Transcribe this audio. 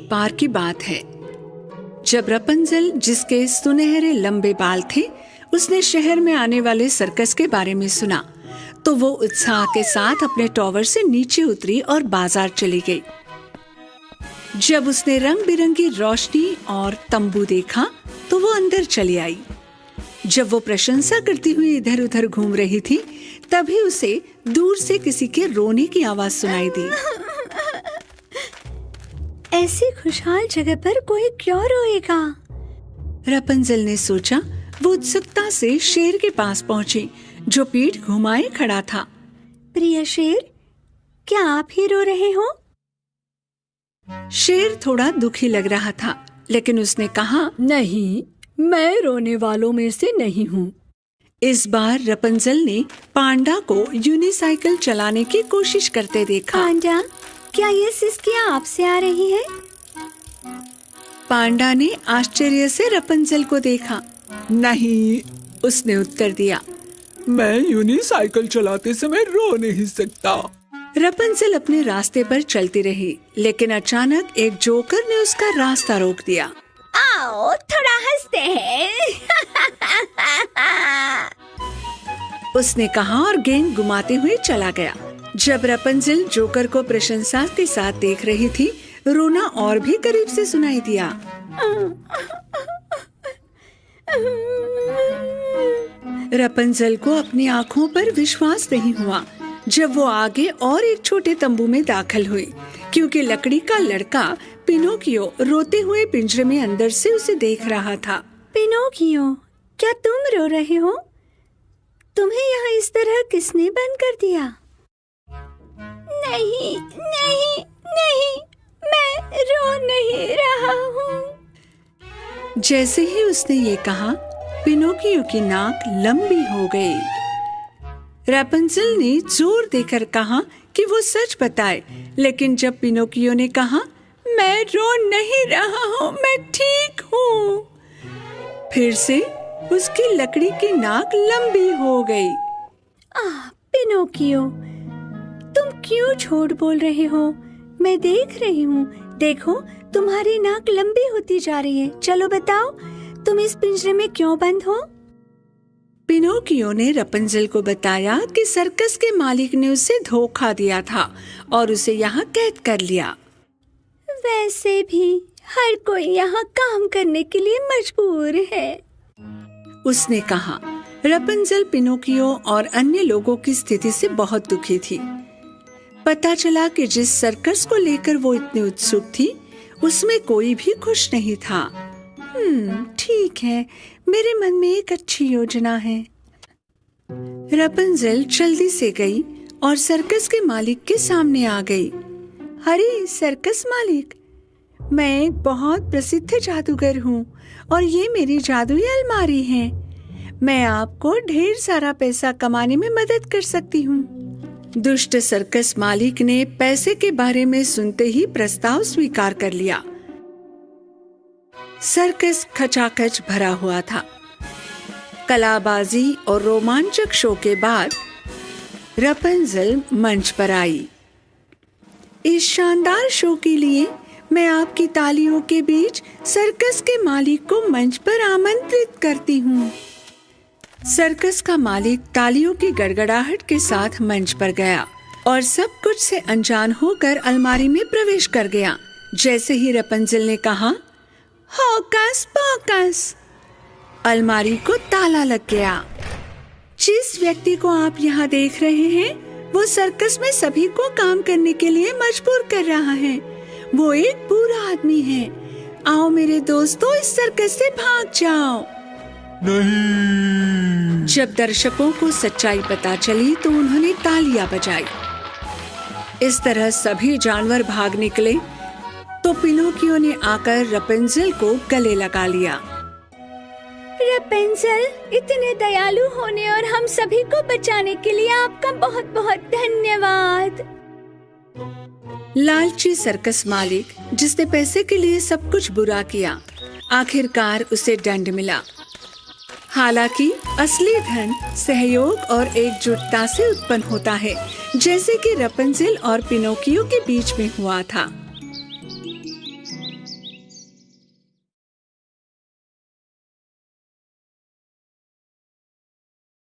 एक बार की बात है, जब रपुंज़ल, जिसके सुनहरे लंबे बाल थे, उसने शहर में आने वाले सर्कस के बारे में सुना तो वो उत्साह के साथ अपने टॉवर से नीचे उतरी और बाजार चली गई। जब उसने रंग बिरंगी रोशनी और तंबू देखा तो वो अंदर चली आई। जब वो प्रशंसा करती हुई इधर उधर घूम रही थी, तभी उसे दूर से किसी के रोने की आवाज सुनाई दी। ऐसी खुशहाल जगह पर कोई क्यों रोएगा? रपुंज़ल ने सोचा। वो उत्सुकता से शेर के पास पहुंची, जो पीठ घुमाए खड़ा था। प्रिय शेर, क्या आप ही रो रहे हो? शेर थोड़ा दुखी लग रहा था, लेकिन उसने कहा, नहीं, मैं रोने वालों में से नहीं हूँ। इस बार रपुंज़ल ने पांडा को यूनिसाइकिल चलाने की कोशिश करते देखा। पांडा, क्या ये सिसकियाँ आपसे आ रही है? पांडा ने आश्चर्य से रपुंज़ल को देखा। नहीं, उसने उत्तर दिया, मैं यूनिसाइकिल चलाते समय रो नहीं सकता। रपुंज़ल अपने रास्ते पर चलती रही, लेकिन अचानक एक जोकर ने उसका रास्ता रोक दिया। आओ, थोड़ा हंसते हैं। उसने कहा और गेंद घुमाते हुए चला गया। जब रपुंज़ल जोकर को प्रशंसा के साथ देख रही थी, रोना और भी करीब से सुनाई दिया। रपुंज़ल को अपनी आँखों पर विश्वास नहीं हुआ जब वो आगे और एक छोटे तंबू में दाखिल हुई, क्योंकि लकड़ी का लड़का पिनोकियो रोते हुए पिंजरे में अंदर से उसे देख रहा था। पिनोकियो, क्या तुम रो रहे हो? तुम्हें यहाँ इस तरह किसने बंद कर दिया? नहीं, नहीं, नहीं, मैं रो नहीं रहा हूँ। जैसे ही उसने ये कहा, पिनोकियो की नाक लंबी हो गई। रपुंज़ल ने जोर देकर कहा कि वो सच बताए, लेकिन जब पिनोकियो ने कहा, मैं रो नहीं रहा हूँ, मैं ठीक हूँ, फिर से उसकी लकड़ी की नाक लंबी हो गई। पिनोकियो, तुम क्यों झूठ बोल रहे हो? मैं देख रही हूँ, देखो तुम्हारी नाक लंबी होती जा रही है। चलो बताओ, तुम इस पिंजरे में क्यों बंद हो? पिनोकियो ने रपुंज़ल को बताया कि सर्कस के मालिक ने उसे धोखा दिया था और उसे यहाँ कैद कर लिया। वैसे भी हर कोई यहाँ काम करने के लिए मजबूर है, उसने कहा। रपुंज़ल पिनोकियो और अन्य लोगों की स्थिति से बहुत दुखी थी। पता चला कि जिस सर्कस को लेकर वो इतनी उत्सुक थी, उसमें कोई भी खुश नहीं था। ठीक है, मेरे मन में एक अच्छी योजना है। रपुंज़ल जल्दी से गई और सर्कस के मालिक के सामने आ गई। अरे सर्कस मालिक, मैं एक बहुत प्रसिद्ध जादूगर हूँ और ये मेरी जादुई अलमारी है। मैं आपको ढेर सारा पैसा कमाने में मदद कर सकती हूँ। दुष्ट सर्कस मालिक ने पैसे के बारे में सुनते ही प्रस्ताव स्वीकार कर लिया। सर्कस खचाखच भरा हुआ था। कलाबाजी और रोमांचक शो के बाद रपुंज़ल मंच पर आई। इस शानदार शो के लिए मैं आपकी तालियों के बीच सर्कस के मालिक को मंच पर आमंत्रित करती हूँ। सर्कस का मालिक तालियों की गड़गड़ाहट के साथ मंच पर गया और सब कुछ से अनजान होकर अलमारी में प्रवेश कर गया। जैसे ही रपुंज़ल ने कहा, होकस पोकस, अलमारी को ताला लग गया। जिस व्यक्ति को आप यहाँ देख रहे हैं, वो सर्कस में सभी को काम करने के लिए मजबूर कर रहा है। वो एक बुरा आदमी है। आओ मेरे दोस्तों, इस सर्कस से भाग जाओ। नहीं। जब दर्शकों को सच्चाई पता चली तो उन्होंने तालियां बजाई। इस तरह सभी जानवर भाग निकले तो पिनोकियो ने आकर रपुंज़ल को गले लगा लिया। रपुंज़ल, इतने दयालु होने और हम सभी को बचाने के लिए आपका बहुत बहुत धन्यवाद। लालची सर्कस मालिक, जिसने पैसे के लिए सब कुछ बुरा किया, आखिरकार उसे दंड मिला। हालांकि असली धन सहयोग और एकजुटता से उत्पन्न होता है, जैसे कि रपुंज़ल और पिनोकियो के बीच में हुआ था।